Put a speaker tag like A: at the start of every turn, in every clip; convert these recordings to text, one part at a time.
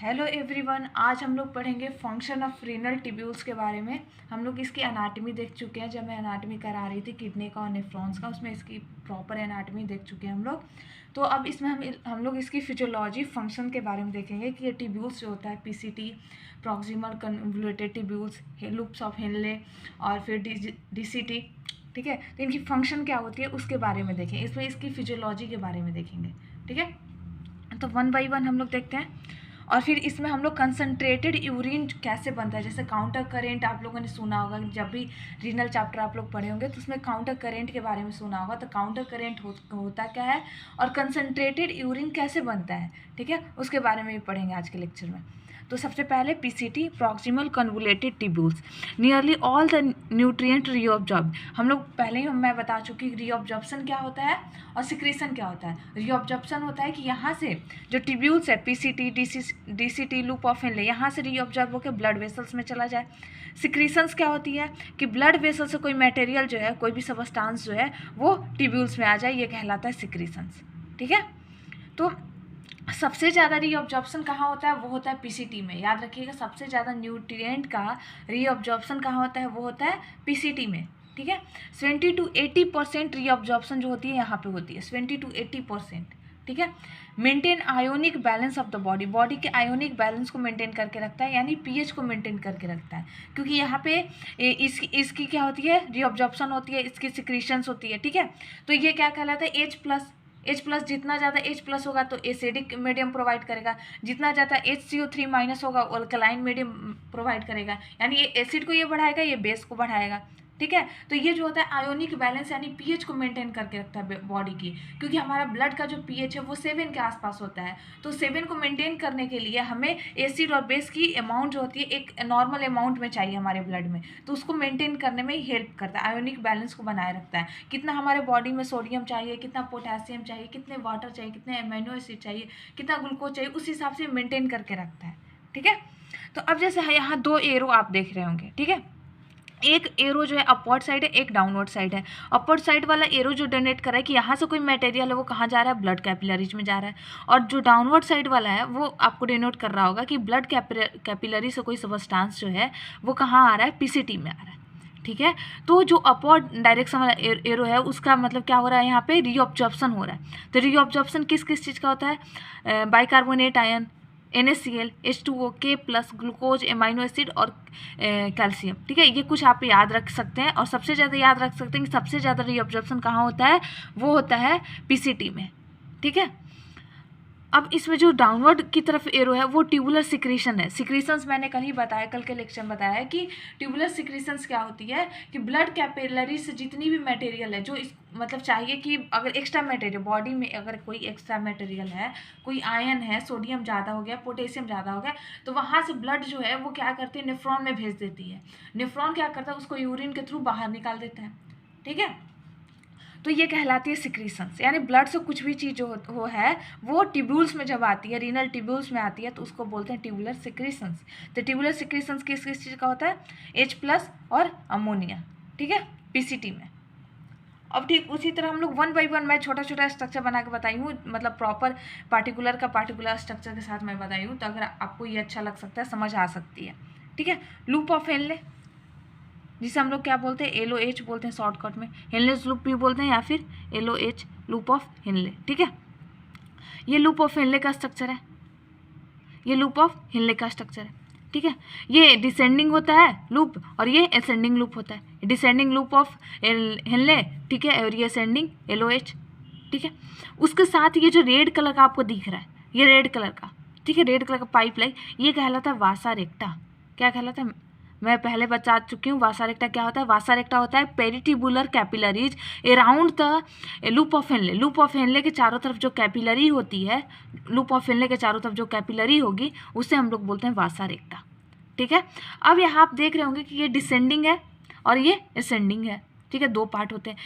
A: Hello everyone, आज हम लोग पढ़ेंगे फंक्शन ऑफ रीनल ट्यूब्यूल्स के बारे में। हम लोग इसकी एनाटॉमी देख चुके हैं। जब मैं एनाटॉमी करा रही थी किडनी का और नेफ्रॉन्स का, उसमें इसकी प्रॉपर एनाटॉमी देख चुके हैं हम लोग। तो अब इसमें हम लोग इसकी फिजियोलॉजी फंक्शन के बारे में देखेंगे कि ये ट्यूब्यूल्स जो होता है PCT, proximal convoluted tubules, loops of Henle और फिर डीसीटी, ठीक है। तो इनकी फंक्शन क्या होती है उसके बारे में देखें, इसमें इसकी फिजियोलॉजी के बारे में देखेंगे, ठीक है। तो वन बाई वन हम लोग देखते हैं। और फिर इसमें हम लोग कंसनट्रेटेड यूरिन कैसे बनता है, जैसे काउंटर करेंट आप लोगों ने सुना होगा, जब भी रीनल चैप्टर आप लोग पढ़े होंगे तो उसमें काउंटर करेंट के बारे में सुना होगा। तो काउंटर करेंट होता क्या है और कंसनट्रेटेड यूरिन कैसे बनता है, ठीक है, उसके बारे में भी पढ़ेंगे आज के लेक्चर में। तो सबसे पहले PCT, proximal convoluted tubules, nearly all the nutrient reabsorb. हम लोग पहले ही मैं बता चुकी रीअब्जॉर्प्शन क्या होता है और सिक्रीशन क्या होता है। रीअब्जॉर्प्शन होता है कि यहाँ से जो ट्यूब्यूल्स है PCT, DCT, loop of Henle, यहाँ से रीअब्जॉर्ब होकर ब्लड वेसल्स में चला जाए। सिक्रीशंस क्या होती है कि ब्लड वेसल से कोई मटेरियल जो है, कोई भी सबस्टांस जो है वो ट्यूब्यूल्स में आ जाए, ये कहलाता है सिक्रीशंस, ठीक है। तो सबसे ज़्यादा रीअब्जॉर्प्शन कहाँ होता है, वो होता है पीसीटी में। याद रखिएगा, सबसे ज़्यादा न्यूट्रिएंट का रीअब्जॉर्प्शन कहाँ होता है, वो होता है पीसीटी में, ठीक है। 70 to 80% रीअब्जॉर्प्शन जो होती है यहाँ पे होती है, 70 to 80%, ठीक है। Maintain ionic balance of the body के आयोनिक बैलेंस को मेंटेन करके रखता है, यानी पीएच को मेंटेन करके रखता है। क्योंकि यहाँ पे इसकी क्या होती है, रीअब्जॉर्प्शन होती है, इसकी सिक्रीशंस होती है, ठीक है। तो ये क्या कहलाता है, H प्लस, जितना ज़्यादा H प्लस होगा तो एसिडिक मीडियम प्रोवाइड करेगा, जितना ज़्यादा HCO3 माइनस होगा अल्कलाइन मीडियम प्रोवाइड करेगा, यानी ये एसिड को ये बढ़ाएगा, ये बेस को बढ़ाएगा, ठीक है। तो ये जो होता है आयोनिक बैलेंस यानी पीएच को मेंटेन करके रखता है बॉडी की। क्योंकि हमारा ब्लड का जो पीएच है वो 7 के आसपास होता है, तो 7 को मेंटेन करने के लिए हमें एसिड और बेस की अमाउंट जो होती है एक नॉर्मल अमाउंट में चाहिए हमारे ब्लड में, तो उसको मेंटेन करने में हेल्प करता है, आयोनिक बैलेंस को बनाए रखता है। कितना हमारे बॉडी में सोडियम चाहिए, कितना पोटेशियम चाहिए, कितने वाटर चाहिए, कितने अमीनो एसिड चाहिए, कितना ग्लूकोज चाहिए, उस हिसाब से मेंटेन करके रखता है, ठीक है। तो अब जैसे यहाँ 2 एरो आप देख रहे होंगे, ठीक है। एक एरो जो है अपवर्ड साइड है, एक डाउनवर्ड साइड है। अपवर्ड साइड वाला एरो जो डोनेट कर रहा है कि यहाँ से कोई मटेरियल है वो कहाँ जा रहा है, ब्लड कैपिलरीज में जा रहा है। और जो डाउनवर्ड साइड वाला है वो आपको डिनोट कर रहा होगा कि ब्लड कैपिलरी से कोई सबस्टांस जो है वो कहाँ आ रहा है, पीसीटी में आ रहा है, ठीक है। तो जो अपवर्ड डायरेक्शन वाला एरो है उसका मतलब क्या हो रहा है, यहाँ पे रीअब्जॉर्प्शन हो रहा है। तो रीअब्जॉर्प्शन किस किस चीज़ का होता है, bicarbonate ion, NaCl, H2O, K plus, glucose, amino acid और कैल्शियम, ठीक है। ये कुछ आप याद रख सकते हैं। और सबसे ज़्यादा याद रख सकते हैं कि सबसे ज़्यादा रीअब्जॉर्प्शन कहाँ होता है, वो होता है पीसीटी में, ठीक है। अब इसमें जो डाउनवर्ड की तरफ एरो है वो ट्यूबुलर सिक्रीशन है। सिक्रीशंस मैंने कल ही बताया, कल के लेक्चर में बताया है कि ट्यूबुलर सिक्रीशंस क्या होती है कि ब्लड कैपिलरी से जितनी भी मटेरियल है जो इस मतलब चाहिए कि अगर एक्स्ट्रा मटेरियल बॉडी में अगर कोई एक्स्ट्रा मटेरियल है, कोई आयन है, सोडियम ज़्यादा हो गया, पोटेशियम ज़्यादा हो गया, तो वहाँ से ब्लड जो है वो क्या करती है, नेफ्रॉन में भेज देती है। नेफ्रॉन क्या करता है, उसको यूरिन के थ्रू बाहर निकाल देता है, ठीक है। तो ये कहलाती है सिक्रीशंस, यानी ब्लड से कुछ भी चीज़ जो हो है वो ट्यूब्यूल्स में जब आती है, रीनल ट्यूब्यूल्स में आती है, तो उसको बोलते हैं ट्यूबुलर सिक्रीशंस। तो ट्यूबुलर सिक्रीशंस किस किस चीज़ का होता है, H प्लस और अमोनिया, ठीक है, पीसीटी में। अब ठीक उसी तरह हम लोग वन बाई वन मैं छोटा छोटा स्ट्रक्चर बना के बताई हूँ, मतलब प्रॉपर पार्टिकुलर का पार्टिकुलर स्ट्रक्चर के साथ मैं बताई हूँ, तो अगर आपको ये अच्छा लग सकता है, समझ आ सकती है, ठीक है। लूप ऑफ हेनले, जिसे हम लोग क्या बोलते हैं, LOH बोलते हैं शॉर्टकट में, हेनलेस लूप भी बोलते हैं या फिर LOH, लूप ऑफ हेनले, ठीक है। ये लूप ऑफ हेनले का स्ट्रक्चर है, ये लूप ऑफ हेनले का स्ट्रक्चर है, ठीक है। ये डिसेंडिंग होता है लूप और ये असेंडिंग लूप होता है। डिसेंडिंग लूप ऑफ हेनले, ठीक है, और ये असेंडिंग LOH, ठीक है। उसके साथ ये जो रेड कलर का आपको दिख रहा है, ये रेड कलर का, ठीक है, रेड कलर का पाइप लाइन, ये कहलाता है वासा रेक्टा। क्या कहलाता है, मैं पहले बता चुकी हूँ। वासा रेक्टा क्या होता है, वासा रेक्टा होता है peritubular capillaries around the loop of Henle. Loop of Henle के चारों तरफ जो कैपिलरी होती है, लूप ऑफ हेनले के चारों तरफ जो कैपिलरी होगी उसे हम लोग बोलते हैं वासा रेक्टा, ठीक है। अब यहाँ आप देख रहे होंगे कि ये डिसेंडिंग है और ये असेंडिंग है, ठीक है, 2 पार्ट होते हैं।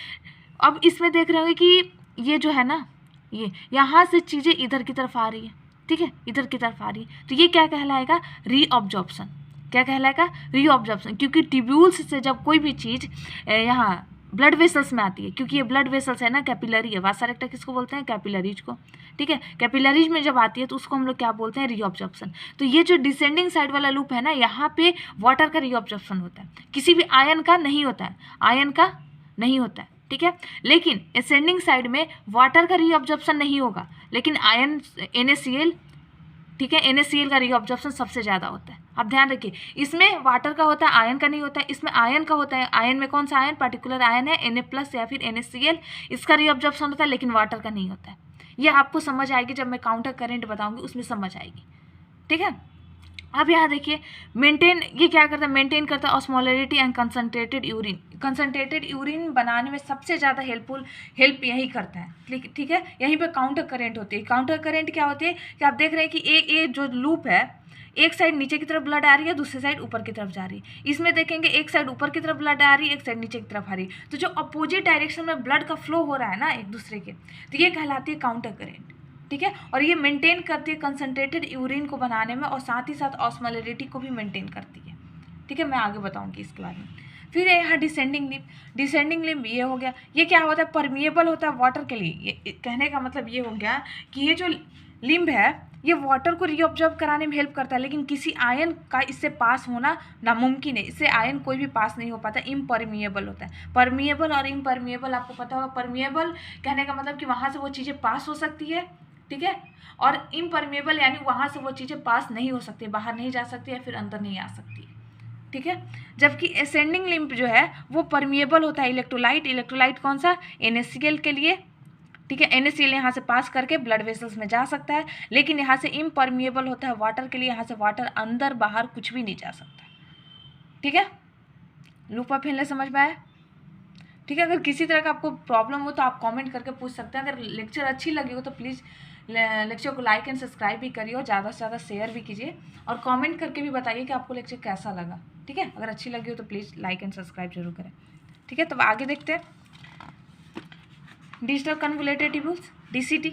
A: अब इसमें देख रहे होंगे कि ये जो है ना, ये यहाँ से चीज़ें इधर की तरफ आ रही है, ठीक है, इधर की तरफ आ रही है, तो ये क्या कहलाएगा, रीअब्जॉर्प्शन। क्या कहलाएगा, रीअब्जॉर्प्शन। क्योंकि ट्यूब्यूल्स से जब कोई भी चीज़ यहाँ ब्लड वेसल्स में आती है, क्योंकि ये ब्लड वेसल्स है ना, कैपिलरी है। वासा रेक्टा किसको बोलते हैं? कैपिलरीज को, ठीक है। कैपिलरीज में जब आती है तो उसको हम लोग क्या बोलते हैं? रीऑब्जॉर्प्शन। तो ये जो डिसेंडिंग साइड वाला लूप है ना, यहाँ पे वाटर का रीऑब्जॉर्प्शन होता है, किसी भी आयन का नहीं होता है, आयन का नहीं होता है, ठीक है। लेकिन असेंडिंग साइड में वाटर का रीऑब्जॉर्प्शन नहीं होगा, लेकिन आयन NaCl, ठीक है, NaCl का रीऑब्जॉर्प्शन सबसे ज़्यादा होता है। आप ध्यान रखिए, इसमें वाटर का होता है, आयन का नहीं होता है। इसमें आयन का होता है। आयन में कौन सा आयन? पर्टिकुलर आयन है Na+ या फिर NaCl, इसका रीऑब्जॉर्प्शन होता है, लेकिन वाटर का नहीं होता है। ये आपको समझ आएगी जब मैं काउंटर करंट बताऊंगी, उसमें समझ आएगी, ठीक है। अब यहाँ देखिए, मेंटेन, ये क्या करता है? मेंटेन करता है osmolarity and concentrated urine. Concentrated urine बनाने में सबसे ज़्यादा हेल्प यही करता है, ठीक है। यहीं पे काउंटर करेंट होती है। काउंटर करेंट क्या होती है कि आप देख रहे हैं कि ये जो लूप है, एक साइड नीचे की तरफ ब्लड आ रही है, दूसरी साइड ऊपर की तरफ जा रही है। इसमें देखेंगे एक साइड ऊपर की तरफ ब्लड आ रही है, एक साइड नीचे की तरफ आ रही है। तो जो अपोजिट डायरेक्शन में ब्लड का फ्लो हो रहा है ना एक दूसरे के, तो ये कहलाती है काउंटर करेंट, ठीक है। और ये मेंटेन करती है कंसनट्रेटेड यूरिन को बनाने में, और साथ ही साथ ऑस्मोलरिटी को भी मेंटेन करती है, ठीक है। मैं आगे बताऊंगी इसके बारे में। फिर यहाँ डिसेंडिंग लिम्ब। डिसेंडिंग लिम्ब ये हो गया, ये क्या होता है? परमिएबल होता है वाटर के लिए। ये कहने का मतलब ये हो गया कि ये जो लिम्ब है, ये वाटर को रीऑब्जॉर्ब कराने में हेल्प करता है, लेकिन किसी आयन का इससे पास होना नामुमकिन है। इससे आयन कोई भी पास नहीं हो पाता, इम्परमिएबल होता है। परमिएबल और इम्परमिएबल आपको पता होगा। परमिएबल कहने का मतलब कि वहाँ से वो चीज़ें पास हो सकती है, ठीक है। और इम्परमिएबल यानी वहाँ से वो चीज़ें पास नहीं हो सकती, बाहर नहीं जा सकती या फिर अंदर नहीं आ सकती है, ठीक है। जबकि असेंडिंग लिम्ब जो है वो परमिएबल होता है। इलेक्ट्रोलाइट कौन सा? NaCl के लिए, ठीक है। NaCl यहाँ से पास करके ब्लड वेसल्स में जा सकता है, लेकिन यहाँ से इम्परमिएबल होता है वाटर के लिए। यहाँ से वाटर अंदर बाहर कुछ भी नहीं जा सकता, ठीक है। लूप ऑफ हेनले समझ में आया, ठीक है। अगर किसी तरह का आपको प्रॉब्लम हो तो आप कमेंट करके पूछ सकते हैं। अगर लेक्चर अच्छी लगी हो तो प्लीज़ लेक्चर को लाइक एंड सब्सक्राइब भी करिए, और ज़्यादा से ज़्यादा शेयर भी कीजिए, और कमेंट करके भी बताइए कि आपको लेक्चर कैसा लगा, ठीक है। अगर अच्छी लगी हो तो प्लीज़ लाइक एंड सब्सक्राइब जरूर करें, ठीक है। तब आगे देखते हैं डिजिटल कन्वोल्यूटेड ट्यूब्यूल्स, DCT।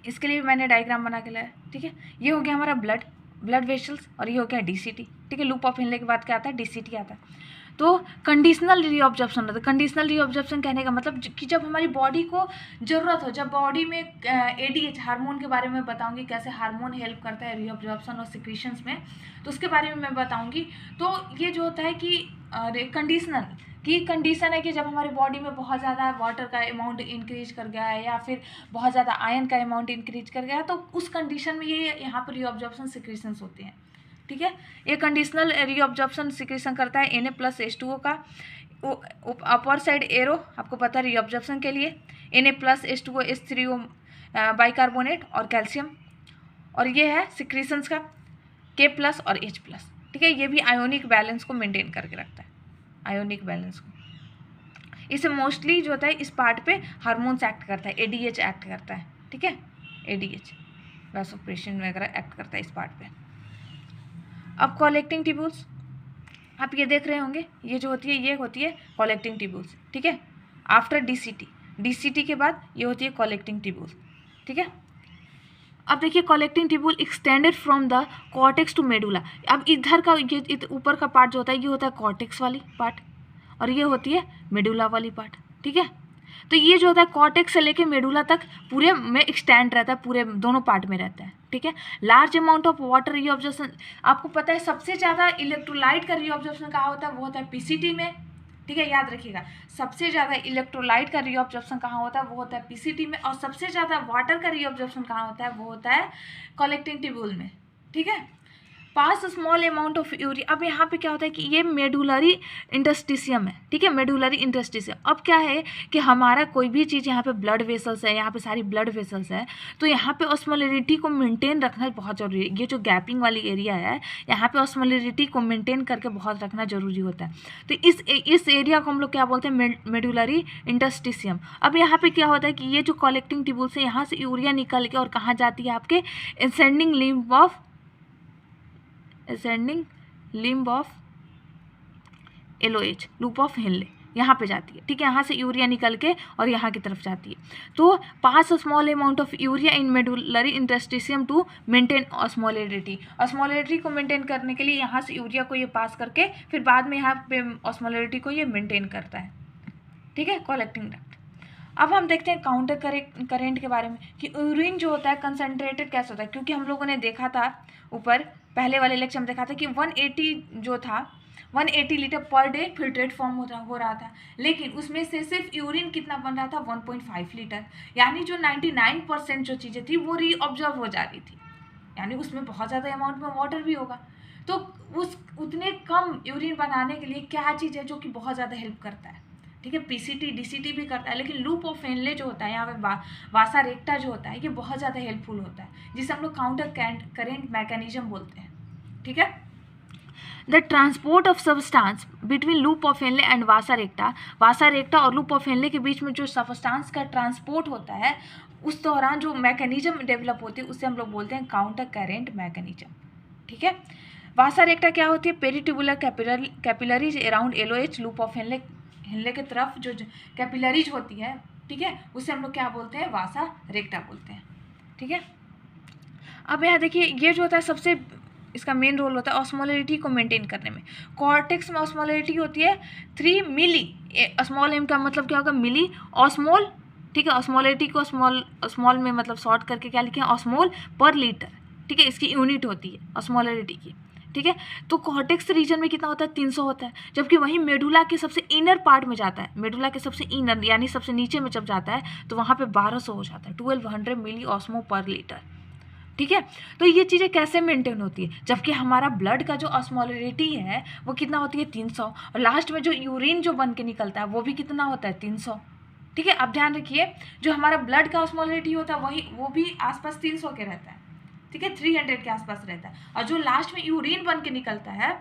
A: इसके लिए भी मैंने डायग्राम बना के लाया, ठीक है। ये हो गया हमारा ब्लड वेसल्स, और ये हो गया DCT, ठीक है। लूप ऑफ हेनले के बाद क्या आता है? DCT आता है। तो कंडीशनल रीऑब्जॉर्प्शन होता है। कंडीशनल रीऑब्जॉर्प्शन कहने का मतलब कि जब हमारी बॉडी को ज़रूरत हो, जब बॉडी में ADH हार्मोन के बारे में बताऊंगी, कैसे हार्मोन हेल्प करता है रीऑब्जॉर्प्शन और सिक्रीशंस में, तो उसके बारे में मैं बताऊंगी। तो ये जो होता है कि कंडीशनल की कंडीशन है कि जब हमारी बॉडी में बहुत ज़्यादा वाटर का अमाउंट इंक्रीज कर गया है, या फिर बहुत ज़्यादा आयन का अमाउंट इंक्रीज कर गया है, तो उस कंडीशन में ये यहाँ पर रीऑब्जॉर्प्शन सिक्रीशंस होते हैं, ठीक है। ये कंडीशनल रीऑब्जॉर्प्शन सिक्रीशन करता है Na+H2O का। अपर साइड एरो आपको पता है रीऑब्जॉर्प्शन के लिए Na+H2O H3O बाइकार्बोनेट और कैल्शियम, और ये है सिक्रीशंस का K+ और H+, ठीक है। ये भी आयोनिक बैलेंस को मेंटेन करके रखता है, आयोनिक बैलेंस को। इसे मोस्टली जो होता है इस पार्ट पे हार्मोन्स एक्ट करता है, ADH एक्ट करता है, ठीक है। ADH वैसोप्रेशन वगैरह एक्ट करता है इस पार्ट पे। अब कलेक्टिंग ट्यूब्यूल्स आप ये देख रहे होंगे, ये जो होती है ये होती है कलेक्टिंग ट्यूब्यूल्स, ठीक है। आफ्टर DCT के बाद ये होती है कलेक्टिंग ट्यूब्यूल, ठीक है। अब देखिए collecting tubule extended from the cortex to medulla. अब इधर का ये ऊपर का पार्ट जो होता है ये होता है कॉर्टेक्स वाली पार्ट, और ये होती है मेडुला वाली पार्ट, ठीक है। तो ये जो होता है कॉर्टेक्स से लेके मेडुला तक पूरे में एक्सटेंड रहता है, पूरे दोनों पार्ट में रहता है, ठीक है। Large amount of water reabsorption, आपको पता है सबसे ज़्यादा इलेक्ट्रोलाइट का रीऑब्जॉर्प्शन कहाँ होता है? वो होता है PCT में, ठीक है। याद रखिएगा, सबसे ज़्यादा इलेक्ट्रोलाइट का रीऑब्जॉर्प्शन कहाँ होता है? वो होता है PCT में। और सबसे ज़्यादा वाटर का रीऑब्जॉर्प्शन कहाँ होता है? वो होता है कलेक्टिंग ट्यूब्यूल में, ठीक है। पास स्मॉल अमाउंट ऑफ यूरिया। अब यहाँ पे क्या होता है कि ये मेडुलरी इंटरस्टिशियम है, ठीक है, मेडुलरी इंटरस्टिशियम। अब क्या है कि हमारा कोई भी चीज़ यहाँ पे ब्लड वेसल्स है, यहाँ पे सारी ब्लड वेसल्स है, तो यहाँ पे ऑस्मोलरिटी को मेंटेन रखना बहुत जरूरी है। ये जो गैपिंग वाली एरिया है, यहाँ पे ऑस्मोलरिटी को मेंटेन करके बहुत रखना जरूरी होता है। तो इस एरिया को हम लोग क्या बोलते हैं? Medullary interstitium. अब यहाँ पे क्या होता है कि ये जो कलेक्टिंग ट्यूब्यूल्स है, यहाँ से यूरिया निकल के और कहाँ जाती है? आपके ascending limb of LOH, loop of Henle, यहाँ पे जाती है, ठीक है। यहाँ से यूरिया निकल के और यहाँ की तरफ जाती है। तो pass small amount of urea in medullary interstitium to maintain osmolarity. Osmolarity को मेंटेन करने के लिए यहाँ से यूरिया को ये पास करके फिर बाद में यहाँ पे ऑस्मोलरिटी को ये मेंटेन करता है, ठीक है, कलेक्टिंग डक्ट। अब हम देखते हैं काउंटर करेंट के बारे में कि यूरिन जो होता है कंसनट्रेटेड कैसे होता है, क्योंकि हम लोगों ने देखा था ऊपर पहले वाले लेक्चर में देखा था कि 180 जो था 180 litre per day filtrate form हो रहा था, लेकिन उसमें से सिर्फ यूरिन कितना बन रहा था 1.5 लीटर, यानी जो 99% जो चीज़ें थी वो रीऑब्जर्व हो जा रही थी, यानी उसमें बहुत ज़्यादा अमाउंट में वाटर भी होगा। तो उस उतने कम यूरिन बनाने के लिए क्या चीज़ है जो कि बहुत ज़्यादा हेल्प करता है, ठीक है, पीसीटी डीसीटी भी करता है, लेकिन लूप ऑफ हेनले जो होता है यहाँ पे वासा रेक्टा जो होता है ये बहुत ज़्यादा हेल्पफुल होता है, जिसे हम लोग काउंटर करेंट मैकेनिज्म बोलते हैं, ठीक है। The transport of substance between loop of Henle and वासा रेक्टा और लूप ऑफ हेनले के बीच में जो सबस्टांस का ट्रांसपोर्ट होता है उस दौरान जो मैकेनिज्म डेवलप होती है उसे हम लोग बोलते हैं काउंटर करेंट मैकेनिज्म, ठीक है। वासा रेक्टा क्या होती है, peritubular capillaries around LOH loop of Henle के तरफ जो कैपिलरीज होती है, ठीक है, उसे हम लोग क्या बोलते हैं, वासा रेक्टा बोलते हैं, ठीक है। अब यहाँ देखिए ये जो होता है सबसे इसका मेन रोल होता है ऑस्मोलरिटी को मेंटेन करने में। कॉर्टेक्स में ऑस्मोलरिटी होती है 3 मिली, स्मॉल एम का मतलब क्या होगा, मिली ऑस्मोल, ठीक है। ऑस्मोलरिटी को स्मॉल में मतलब शॉर्ट करके क्या लिखे, ऑस्मोल पर लीटर, ठीक है, इसकी यूनिट होती है ऑस्मोलरिटी की, ठीक है। तो कॉर्टेक्स रीजन में कितना होता है, 300 होता है, जबकि वहीं मेडुला के सबसे इनर पार्ट में जाता है, मेडुला के सबसे इनर यानी सबसे नीचे में जब जाता है तो वहाँ पे 1200 हो जाता है, 1200 मिली ऑस्मो पर लीटर, ठीक है। तो ये चीज़ें कैसे मेंटेन होती है, जबकि हमारा ब्लड का जो ऑस्मोलरिटी है वो कितना होती है, 300, और लास्ट में जो यूरिन जो बन के निकलता है वो भी कितना होता है, 300, ठीक है। अब ध्यान रखिए जो हमारा ब्लड का ऑस्मोलरिटी होता है वो भी आसपास 300 के रहता है, ठीक है, 300 के आसपास रहता है, और जो लास्ट में यूरिन बन के निकलता है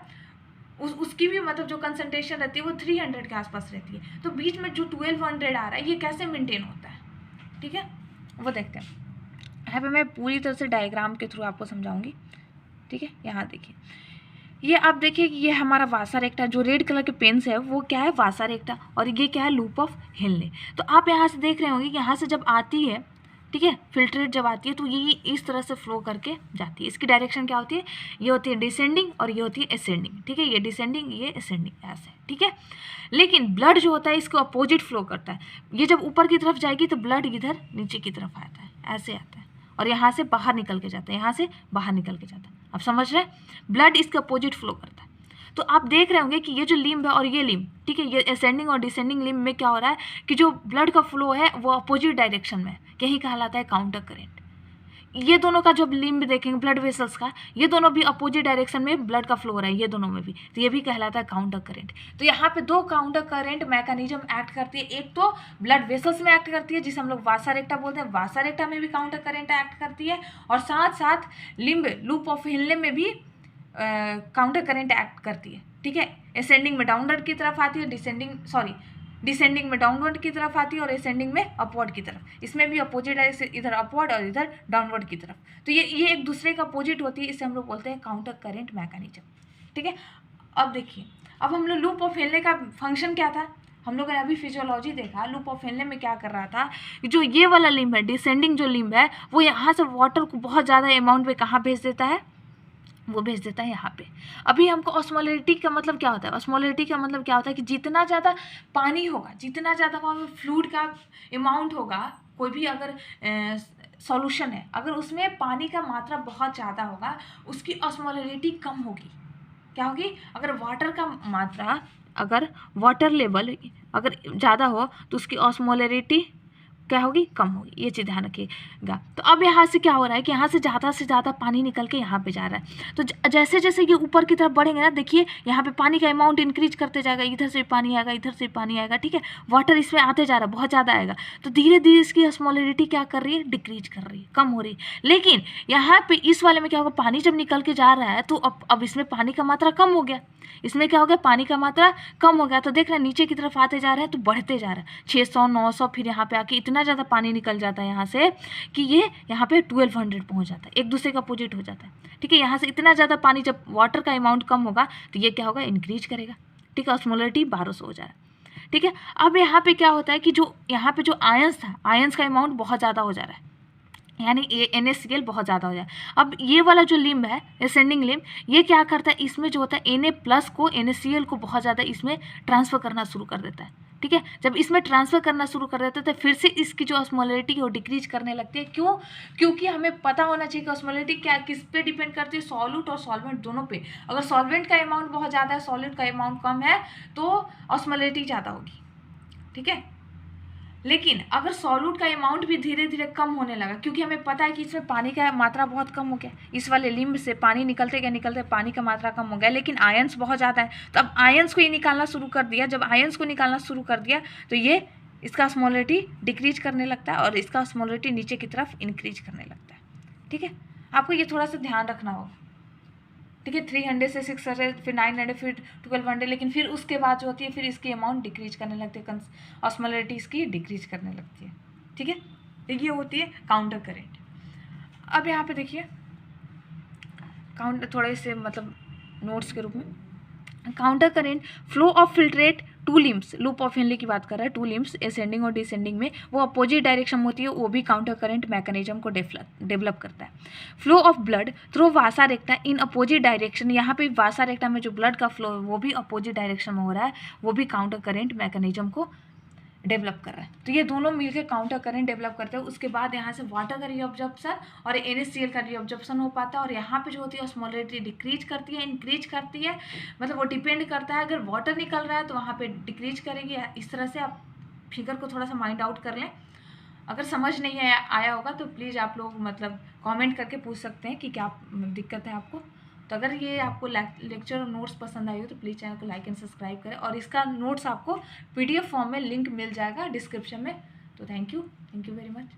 A: उसकी भी मतलब जो कंसंट्रेशन रहती है वो 300 के आसपास रहती है। तो बीच में जो 1200 आ रहा है ये कैसे मेंटेन होता है, ठीक है, वो देखते हैं। यहाँ पे मैं पूरी तरह से डायग्राम के थ्रू आपको समझाऊंगी, ठीक है। यहाँ देखिए ये आप देखिए कि ये हमारा वासा रेक्टा, जो रेड कलर के पेन से है वो क्या है, वासा रेक्टा, और ये क्या है, लूप ऑफ हेनले। तो आप यहाँ से देख रहे होंगे कि यहाँ से जब आती है, ठीक है, फिल्ट्रेट जब आती है तो ये इस तरह से फ्लो करके जाती है। इसकी डायरेक्शन क्या होती है, ये होती है डिसेंडिंग और ये होती है असेंडिंग, ठीक है, ये डिसेंडिंग ये असेंडिंग ऐसे, ठीक है। लेकिन ब्लड जो होता है इसको अपोजिट फ्लो करता है, ये जब ऊपर की तरफ जाएगी तो ब्लड इधर नीचे की तरफ आता है, ऐसे आता है, और यहाँ से बाहर निकल के जाता है, यहाँ से बाहर निकल के जाता है। आप समझ रहे हैं, ब्लड इसके अपोजिट फ्लो करता है। तो आप देख रहे होंगे कि ये जो लिम्ब है और ये लिम्ब, ठीक है, ये असेंडिंग और डिसेंडिंग लिम्ब में क्या हो रहा है कि जो ब्लड का फ्लो है वो अपोजिट डायरेक्शन में, यही कहलाता है काउंटर करेंट। ये दोनों का जब लिम्ब देखेंगे ब्लड वेसल्स का, ये दोनों भी अपोजिट डायरेक्शन में ब्लड का फ्लो हो रहा है, ये दोनों में भी, तो ये भी कहलाता है काउंटर करंट। तो यहाँ पे 2 काउंटर करंट मैकेनिज्म एक्ट करती है, एक तो ब्लड वेसल्स में एक्ट करती है जिसे हम लोग वासा रेक्टा बोलते हैं, वासा रेक्टा में भी काउंटर करंट एक्ट करती है, और साथ साथ लिम्ब लूप ऑफ हेनले में भी काउंटर करंट एक्ट करती है, ठीक है। असेंडिंग में डाउनवर्ड की तरफ आती है, डिसेंडिंग में डाउनवर्ड की तरफ आती है, और असेंडिंग में अपवर्ड की तरफ। इसमें भी अपोजिट है, इधर अपवर्ड और इधर डाउनवर्ड की तरफ। तो ये एक दूसरे का अपोजिट होती है, इसे हम लोग बोलते हैं काउंटर करंट मैकेनिज्म, ठीक है। अब देखिए, अब हम लोग लूप ऑफ हेनले का फंक्शन क्या था, हम लोगों ने अभी फिजियोलॉजी देखा, लूप ऑफ हेनले में क्या कर रहा था, जो ये वाला लिम्ब है, डिसेंडिंग जो लिम्ब है, वो यहाँ से वाटर को बहुत ज़्यादा अमाउंट में कहाँ भेज देता है, वो भेज देता है यहाँ पे। अभी हमको ऑस्मोलरिटी का मतलब क्या होता है, ऑस्मोलरिटी का मतलब क्या होता है कि जितना ज़्यादा पानी होगा, जितना ज़्यादा वहाँ पे फ्लूइड का अमाउंट होगा, कोई भी अगर सॉल्यूशन है, अगर उसमें पानी का मात्रा बहुत ज़्यादा होगा, उसकी ऑस्मोलरिटी कम होगी। क्या होगी, अगर वाटर का मात्रा, अगर वाटर लेवल अगर ज़्यादा हो तो उसकी ऑस्मोलरिटी क्या होगी, कम होगी, ये चीज़ ध्यान रखिएगा। तो अब यहाँ से क्या हो रहा है कि यहाँ से ज़्यादा पानी निकल के यहाँ पे जा रहा है। तो जैसे जैसे ये ऊपर की तरफ बढ़ेंगे ना, देखिए यहाँ पे पानी का अमाउंट इंक्रीज करते जाएगा, इधर से पानी आएगा, इधर से पानी आएगा, ठीक है, वाटर इसमें आते जा रहा है, बहुत ज़्यादा आएगा। तो धीरे धीरे इसकी ऑस्मोलरिटी क्या कर रही है, डिक्रीज कर रही है, कम हो रही है। लेकिन यहाँ पे इस वाले में क्या होगा, पानी जब निकल के जा रहा है तो अब इसमें पानी का मात्रा कम हो गया, इसमें क्या हो गया, पानी का मात्रा कम हो गया। तो देख रहे हैं नीचे की तरफ आते जा रहे हैं तो बढ़ते जा रहा है, 600 900, फिर यहाँ पे आके इतना ज़्यादा पानी निकल जाता है यहाँ से कि ये यहाँ पे 1200 पहुँच जाता है, एक दूसरे का अपोजिट हो जाता है, ठीक है। यहाँ से इतना ज़्यादा पानी, जब वाटर का अमाउंट कम होगा तो ये क्या होगा, इंक्रीज करेगा, ठीक है, ऑस्मोलरिटी 1200 हो जा रहा है, ठीक है। अब यहाँ पे क्या होता है कि जो यहाँ पे जो आयंस था, आयंस का अमाउंट बहुत ज़्यादा हो जा रहा है, यानी NaCl बहुत ज़्यादा हो जाए। अब ये वाला जो लिम्ब है, असेंडिंग लिम्ब, ये क्या करता है, इसमें जो होता है Na+ को, NaCl को बहुत ज़्यादा इसमें ट्रांसफ़र करना शुरू कर देता है, ठीक है। जब इसमें ट्रांसफ़र करना शुरू कर देते हैं तो फिर से इसकी जो ऑस्मोलरिटी है वो डिक्रीज करने लगती है। क्यों? क्योंकि हमें पता होना चाहिए कि ऑस्मोलरिटी क्या किस पे डिपेंड करती है, सॉल्यूट और सॉल्वेंट दोनों पे। अगर सॉल्वेंट का अमाउंट बहुत ज़्यादा है, सॉल्यूट का अमाउंट कम है, तो ऑस्मोलरिटी ज़्यादा होगी, ठीक है। लेकिन अगर सॉल्यूट का अमाउंट भी धीरे धीरे कम होने लगा, क्योंकि हमें पता है कि इसमें पानी का मात्रा बहुत कम हो गया, इस वाले लिम्ब से पानी निकलते पानी का मात्रा कम हो गया, लेकिन आयंस बहुत ज़्यादा है, तो अब आयंस को ही निकालना शुरू कर दिया। जब आयंस को निकालना शुरू कर दिया तो ये इसका ऑस्मोलरिटी डिक्रीज करने लगता है और इसका ऑस्मोलरिटी नीचे की तरफ इंक्रीज करने लगता है, ठीक है। आपको ये थोड़ा सा ध्यान रखना होगा, ठीक है। 300 से 600, फिर 900, फिर 1200, लेकिन फिर उसके बाद जो होती है फिर इसकी अमाउंट डिक्रीज करने लगती है, ऑस्मोलरिटी इसकी डिक्रीज करने लगती है, ठीक है। ये होती है काउंटर करेंट। अब यहाँ पे देखिए थोड़े से मतलब नोट्स के रूप में, counter current flow of filtrate to limbs, loop of Henley की बात कर रहा है, टू लिम्स असेंडिंग और डिसेंडिंग में, वो अपोजिट डायरेक्शन में होती है, वो भी काउंटर करंट मैकेनिज्म को डेवलप करता है। Flow of blood through Vasa रेक्टा in opposite direction, यहाँ पे वासा रेक्टा में जो ब्लड का फ्लो है वो भी अपोजिट डायरेक्शन में हो रहा है, वो भी काउंटर करंट मैकेनिज्म को डेवलप कर रहा है। तो ये दोनों मिलकर काउंटर करंट डेवलप करते हैं। उसके बाद यहाँ से वाटर का रीअब्जॉर्प्शन और NaCl का रीअब्जॉर्प्शन हो पाता है, और यहाँ पे जो होती है ऑस्मोलरिटी डिक्रीज करती है, इंक्रीज करती है, मतलब वो डिपेंड करता है। अगर वाटर निकल रहा है तो वहाँ पे डिक्रीज करेगी। इस तरह से आप फिगर को थोड़ा सा माइंड आउट कर लें। अगर समझ नहीं आया होगा तो प्लीज़ आप लोग मतलब कमेंट करके पूछ सकते हैं कि क्या दिक्कत है आपको। तो अगर ये आपको लेक्चर और नोट्स पसंद आई हो तो प्लीज़ चैनल को लाइक एंड सब्सक्राइब करें, और इसका नोट्स आपको PDF फॉर्म में लिंक मिल जाएगा डिस्क्रिप्शन में। तो थैंक यू वेरी मच।